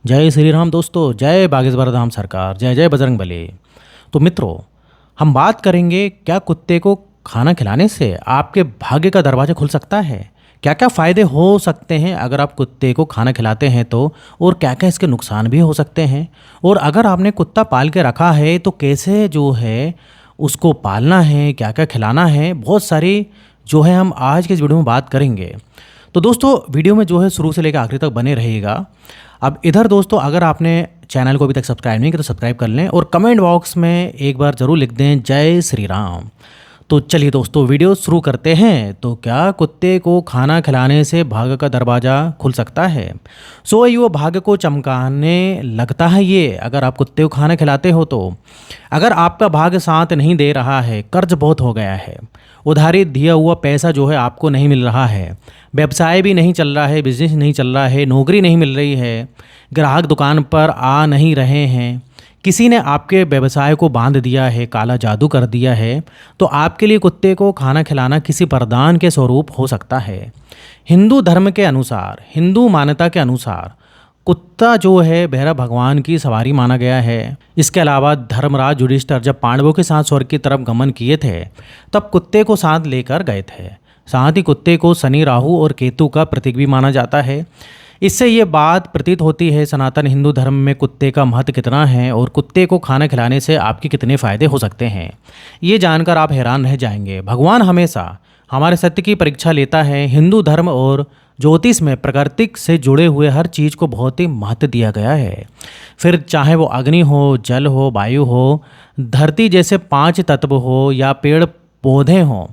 जय श्री राम दोस्तों, जय बागेश्वर धाम सरकार, जय जय बजरंग बली। तो मित्रों, हम बात करेंगे क्या कुत्ते को खाना खिलाने से आपके भाग्य का दरवाजा खुल सकता है। क्या क्या फ़ायदे हो सकते हैं अगर आप कुत्ते को खाना खिलाते हैं तो, और क्या क्या इसके नुकसान भी हो सकते हैं। और अगर आपने कुत्ता पाल के रखा है तो कैसे जो है उसको पालना है, क्या क्या खिलाना है, बहुत सारी जो है हम आज के इस वीडियो में बात करेंगे। तो दोस्तों, वीडियो में जो है शुरू से लेकर आखिर तक बने रहिएगा। अब इधर दोस्तों, अगर आपने चैनल को अभी तक सब्सक्राइब नहीं किया तो सब्सक्राइब कर लें और कमेंट बॉक्स में एक बार ज़रूर लिख दें जय श्री राम। तो चलिए दोस्तों, वीडियो शुरू करते हैं। तो क्या कुत्ते को खाना खिलाने से भाग्य का दरवाज़ा खुल सकता है? सो ये वो भाग्य को चमकाने लगता है ये, अगर आप कुत्ते को खाना खिलाते हो तो। अगर आपका भाग्य साथ नहीं दे रहा है, कर्ज बहुत हो गया है, उधारी दिया हुआ पैसा जो है आपको नहीं मिल रहा है, व्यवसाय भी नहीं चल रहा है, बिजनेस नहीं चल रहा है, नौकरी नहीं मिल रही है, ग्राहक दुकान पर आ नहीं रहे हैं, किसी ने आपके व्यवसाय को बांध दिया है, काला जादू कर दिया है, तो आपके लिए कुत्ते को खाना खिलाना किसी वरदान के स्वरूप हो सकता है। हिंदू धर्म के अनुसार, हिंदू मान्यता के अनुसार कुत्ता जो है भैरव भगवान की सवारी माना गया है। इसके अलावा धर्मराज युधिष्ठिर जब पांडवों के साथ स्वर्ग की तरफ गमन किए थे तब कुत्ते को साथ लेकर गए थे। साथ ही कुत्ते को शनि, राहु और केतु का प्रतीक भी माना जाता है। इससे ये बात प्रतीत होती है सनातन हिंदू धर्म में कुत्ते का महत्व कितना है और कुत्ते को खाना खिलाने से आपके कितने फायदे हो सकते हैं। ये जानकर आप हैरान रह जाएंगे। भगवान हमेशा हमारे सत्य की परीक्षा लेता है। हिंदू धर्म और ज्योतिष में प्रकृति से जुड़े हुए हर चीज़ को बहुत ही महत्व दिया गया है। फिर चाहे वो अग्नि हो, जल हो, वायु हो, धरती जैसे 5 तत्व हो, या पेड़ पौधे हों,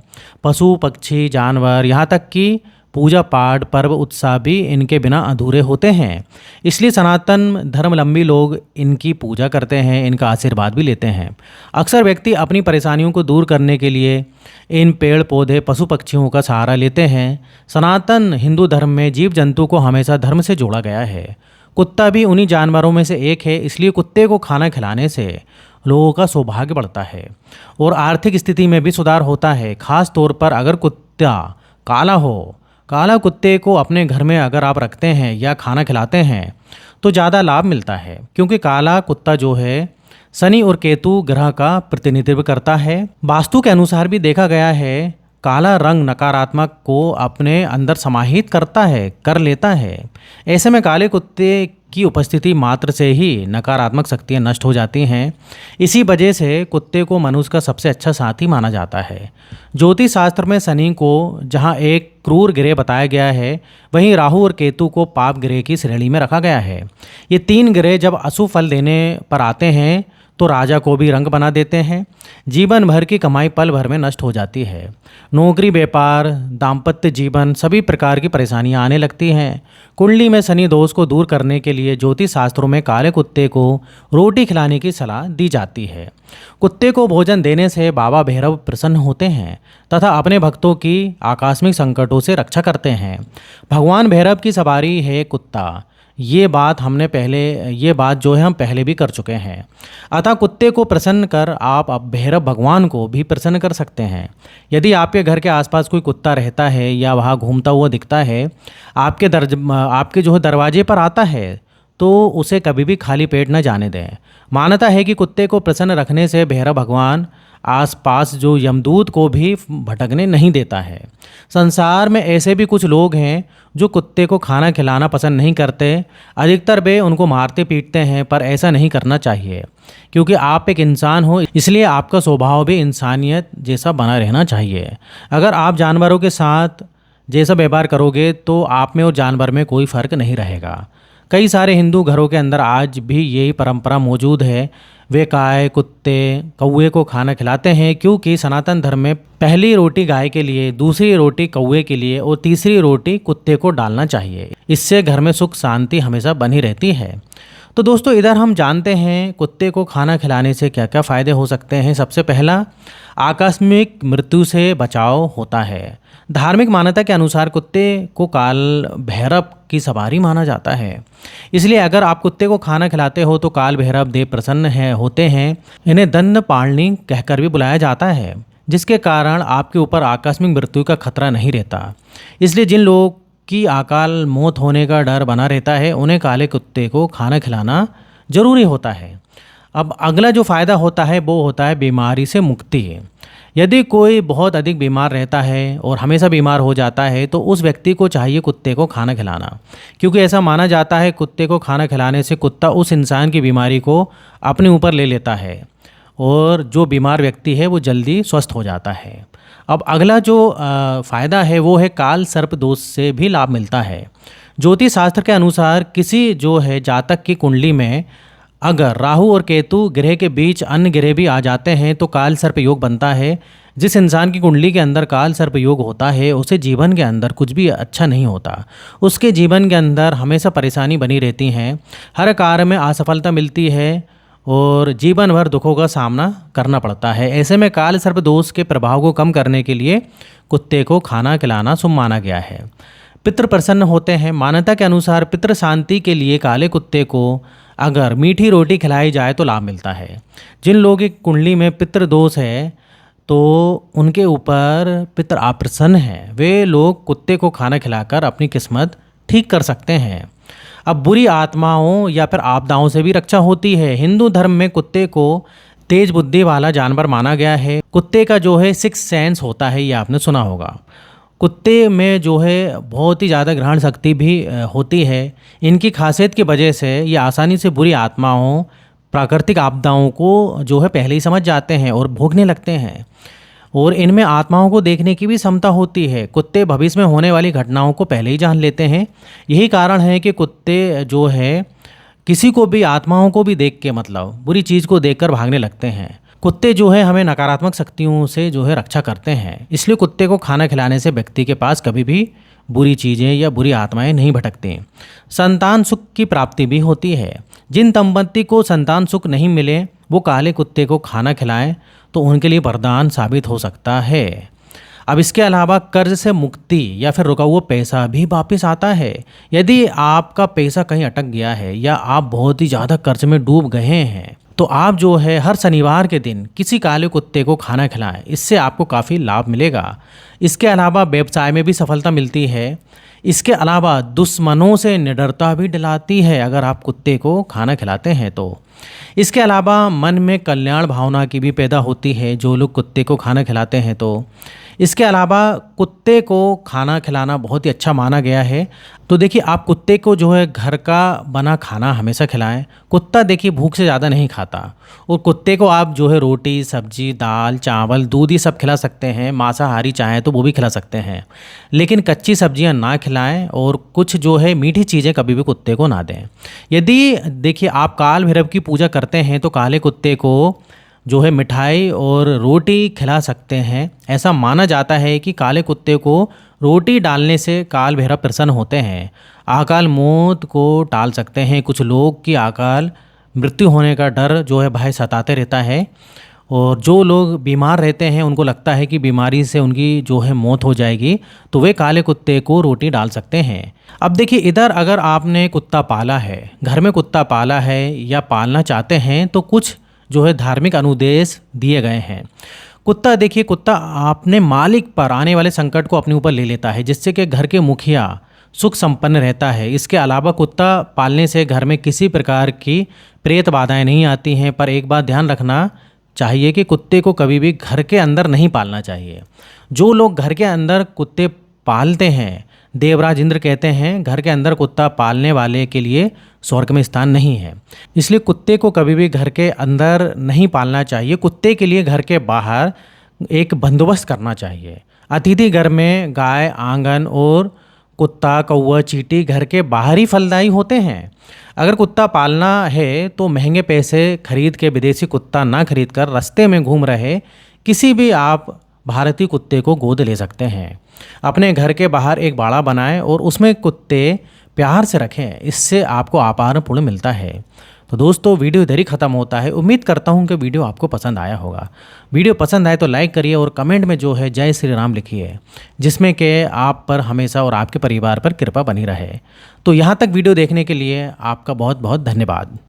पशु पक्षी जानवर, यहाँ तक कि पूजा पाठ पर्व उत्साह भी इनके बिना अधूरे होते हैं। इसलिए सनातन धर्मावलंबी लोग इनकी पूजा करते हैं, इनका आशीर्वाद भी लेते हैं। अक्सर व्यक्ति अपनी परेशानियों को दूर करने के लिए इन पेड़ पौधे पशु पक्षियों का सहारा लेते हैं। सनातन हिंदू धर्म में जीव जंतु को हमेशा धर्म से जोड़ा गया है। कुत्ता भी उन्हीं जानवरों में से एक है। इसलिए कुत्ते को खाना खिलाने से लोगों का सौभाग्य बढ़ता है और आर्थिक स्थिति में भी सुधार होता है। खास तौर पर अगर कुत्ता काला हो, काला कुत्ते को अपने घर में अगर आप रखते हैं या खाना खिलाते हैं तो ज़्यादा लाभ मिलता है, क्योंकि काला कुत्ता जो है शनि और केतु ग्रह का प्रतिनिधित्व करता है। वास्तु के अनुसार भी देखा गया है काला रंग नकारात्मक को अपने अंदर समाहित कर लेता है। ऐसे में काले कुत्ते की उपस्थिति मात्र से ही नकारात्मक शक्तियाँ नष्ट हो जाती हैं। इसी वजह से कुत्ते को मनुष्य का सबसे अच्छा साथी माना जाता है। ज्योतिष शास्त्र में शनि को जहाँ एक क्रूर ग्रह बताया गया है, वहीं राहु और केतु को पाप ग्रह की श्रेणी में रखा गया है। ये 3 ग्रह जब अशुभ फल देने पर आते हैं तो राजा को भी रंग बना देते हैं। जीवन भर की कमाई पल भर में नष्ट हो जाती है। नौकरी, व्यापार, दाम्पत्य जीवन, सभी प्रकार की परेशानियां आने लगती हैं। कुंडली में शनि दोष को दूर करने के लिए ज्योतिष शास्त्रों में काले कुत्ते को रोटी खिलाने की सलाह दी जाती है। कुत्ते को भोजन देने से बाबा भैरव प्रसन्न होते हैं तथा अपने भक्तों की आकस्मिक संकटों से रक्षा करते हैं। भगवान भैरव की सवारी है कुत्ता। ये बात जो है हम पहले भी कर चुके हैं। अतः कुत्ते को प्रसन्न कर आप अब भैरव भगवान को भी प्रसन्न कर सकते हैं। यदि आपके घर के आसपास कोई कुत्ता रहता है या वहाँ घूमता हुआ दिखता है, आपके जो है दरवाजे पर आता है, तो उसे कभी भी खाली पेट न जाने दें। मान्यता है कि कुत्ते को प्रसन्न रखने से भैरव भगवान आसपास जो यमदूत को भी भटकने नहीं देता है। संसार में ऐसे भी कुछ लोग हैं जो कुत्ते को खाना खिलाना पसंद नहीं करते। अधिकतर वे उनको मारते पीटते हैं, पर ऐसा नहीं करना चाहिए, क्योंकि आप एक इंसान हो, इसलिए आपका स्वभाव भी इंसानियत जैसा बना रहना चाहिए। अगर आप जानवरों के साथ जैसा व्यवहार करोगे तो आप में और जानवर में कोई फ़र्क नहीं रहेगा। कई सारे हिंदू घरों के अंदर आज भी यही परंपरा मौजूद है। वे गाय, कुत्ते, कौवे को खाना खिलाते हैं, क्योंकि सनातन धर्म में पहली रोटी गाय के लिए, दूसरी रोटी कौवे के लिए और तीसरी रोटी कुत्ते को डालना चाहिए। इससे घर में सुख शांति हमेशा बनी रहती है। तो दोस्तों, इधर हम जानते हैं कुत्ते को खाना खिलाने से क्या क्या फ़ायदे हो सकते हैं। सबसे पहला, आकस्मिक मृत्यु से बचाव होता है। धार्मिक मान्यता के अनुसार कुत्ते को काल भैरव की सवारी माना जाता है। इसलिए अगर आप कुत्ते को खाना खिलाते हो तो काल भैरव देव प्रसन्न होते हैं। इन्हें दंड पालनी कहकर भी बुलाया जाता है, जिसके कारण आपके ऊपर आकस्मिक मृत्यु का खतरा नहीं रहता। इसलिए जिन लोग की अकाल मौत होने का डर बना रहता है, उन्हें काले कुत्ते को खाना खिलाना ज़रूरी होता है। अब अगला जो फ़ायदा होता है वो होता है बीमारी से मुक्ति। यदि कोई बहुत अधिक बीमार रहता है और हमेशा बीमार हो जाता है तो उस व्यक्ति को चाहिए कुत्ते को खाना खिलाना, क्योंकि ऐसा माना जाता है कुत्ते को खाना खिलाने से कुत्ता उस इंसान की बीमारी को अपने ऊपर ले लेता है और जो बीमार व्यक्ति है वो जल्दी स्वस्थ हो जाता है। अब अगला जो फ़ायदा है वो है काल सर्प दोष से भी लाभ मिलता है। ज्योतिष शास्त्र के अनुसार किसी जो है जातक की कुंडली में अगर राहु और केतु ग्रह के बीच अन्य ग्रह भी आ जाते हैं तो काल सर्प योग बनता है। जिस इंसान की कुंडली के अंदर काल सर्प योग होता है उसे जीवन के अंदर कुछ भी अच्छा नहीं होता, उसके जीवन के अंदर हमेशा परेशानी बनी रहती हैं, हर कार्य में असफलता मिलती है और जीवन भर दुखों का सामना करना पड़ता है। ऐसे में काल सर्प दोष के प्रभाव को कम करने के लिए कुत्ते को खाना खिलाना शुभ माना गया है। पितृ प्रसन्न होते हैं। मान्यता के अनुसार पितृ शांति के लिए काले कुत्ते को अगर मीठी रोटी खिलाई जाए तो लाभ मिलता है। जिन लोगों की कुंडली में पितृ दोष है तो उनके ऊपर पितृ अप्रसन्न है, वे लोग कुत्ते को खाना खिलाकर अपनी किस्मत ठीक कर सकते हैं। अब बुरी आत्माओं या फिर आपदाओं से भी रक्षा होती है। हिंदू धर्म में कुत्ते को तेज बुद्धि वाला जानवर माना गया है। कुत्ते का जो है सिक्स सेंस होता है, ये आपने सुना होगा। कुत्ते में जो है बहुत ही ज़्यादा ग्रहण शक्ति भी होती है। इनकी खासियत की वजह से ये आसानी से बुरी आत्माओं, प्राकृतिक आपदाओं को जो है पहले ही समझ जाते हैं और भोगने लगते हैं और इनमें आत्माओं को देखने की भी क्षमता होती है। कुत्ते भविष्य में होने वाली घटनाओं को पहले ही जान लेते हैं। यही कारण है कि कुत्ते जो है किसी को भी, आत्माओं को भी देख के मतलब बुरी चीज़ को देखकर भागने लगते हैं। कुत्ते जो है हमें नकारात्मक शक्तियों से जो है रक्षा करते हैं, इसलिए कुत्ते को खाना खिलाने से व्यक्ति के पास कभी भी बुरी चीज़ें या बुरी आत्माएं नहीं भटकती। संतान सुख की प्राप्ति भी होती है। जिन दंपति को संतान सुख नहीं मिले वो काले कुत्ते को खाना खिलाएं तो उनके लिए वरदान साबित हो सकता है। अब इसके अलावा कर्ज से मुक्ति या फिर रुका हुआ पैसा भी वापस आता है। यदि आपका पैसा कहीं अटक गया है या आप बहुत ही ज़्यादा कर्ज में डूब गए हैं तो आप जो है हर शनिवार के दिन किसी काले कुत्ते को खाना खिलाएं, इससे आपको काफ़ी लाभ मिलेगा। इसके अलावा व्यवसाय में भी सफलता मिलती है। इसके अलावा दुश्मनों से निडरता भी दिलाती है अगर आप कुत्ते को खाना खिलाते हैं तो। इसके अलावा मन में कल्याण भावना की भी पैदा होती है जो लोग कुत्ते को खाना खिलाते हैं तो। इसके अलावा कुत्ते को खाना खिलाना बहुत ही अच्छा माना गया है। तो देखिए आप कुत्ते को जो है घर का बना खाना हमेशा खिलाएं। कुत्ता देखिए भूख से ज़्यादा नहीं खाता और कुत्ते को आप जो है रोटी, सब्जी, दाल, चावल, दूध ये सब खिला सकते हैं। मांसाहारी चाहें तो वो भी खिला सकते हैं, लेकिन कच्ची सब्जियां ना खिलाएं और कुछ जो है मीठी चीज़ें कभी भी कुत्ते को ना दें। यदि देखिए आप काल भैरव की पूजा करते हैं तो काले कुत्ते को जो है मिठाई और रोटी खिला सकते हैं। ऐसा माना जाता है कि काले कुत्ते को रोटी डालने से काल भैरव प्रसन्न होते हैं, अकाल मौत को टाल सकते हैं। कुछ लोग की अकाल मृत्यु होने का डर जो है भय सताते रहता है और जो लोग बीमार रहते हैं उनको लगता है कि बीमारी से उनकी जो है मौत हो जाएगी तो वे काले कुत्ते को रोटी डाल सकते हैं। अब देखिए इधर अगर आपने कुत्ता पाला है, घर में कुत्ता पाला है या पालना चाहते हैं तो कुछ जो है धार्मिक अनुदेश दिए गए हैं। कुत्ता देखिए कुत्ता अपने मालिक पर आने वाले संकट को अपने ऊपर ले लेता है जिससे कि घर के मुखिया सुख संपन्न रहता है। इसके अलावा कुत्ता पालने से घर में किसी प्रकार की प्रेत बाधाएं नहीं आती हैं। पर एक बात ध्यान रखना चाहिए कि कुत्ते को कभी भी घर के अंदर नहीं पालना चाहिए। जो लोग घर के अंदर कुत्ते पालते हैं, देवराज इंद्र कहते हैं घर के अंदर कुत्ता पालने वाले के लिए स्वर्ग में स्थान नहीं है। इसलिए कुत्ते को कभी भी घर के अंदर नहीं पालना चाहिए। कुत्ते के लिए घर के बाहर एक बंदोबस्त करना चाहिए। अतिथि घर में गाय, आंगन और कुत्ता, कौवा, चींटी घर के बाहर ही फलदायी होते हैं। अगर कुत्ता पालना है तो महंगे पैसे खरीद के विदेशी कुत्ता ना खरीद कर रास्ते में घूम रहे किसी भी आप भारतीय कुत्ते को गोद ले सकते हैं। अपने घर के बाहर एक बाड़ा बनाएं और उसमें कुत्ते प्यार से रखें, इससे आपको अपार पुण्य मिलता है। तो दोस्तों वीडियो इधर ही ख़त्म होता है। उम्मीद करता हूँ कि वीडियो आपको पसंद आया होगा। वीडियो पसंद आए तो लाइक करिए और कमेंट में जो है जय श्री राम लिखिए, जिसमें कि आप पर हमेशा और आपके परिवार पर कृपा बनी रहे। तो यहाँ तक वीडियो देखने के लिए आपका बहुत बहुत धन्यवाद।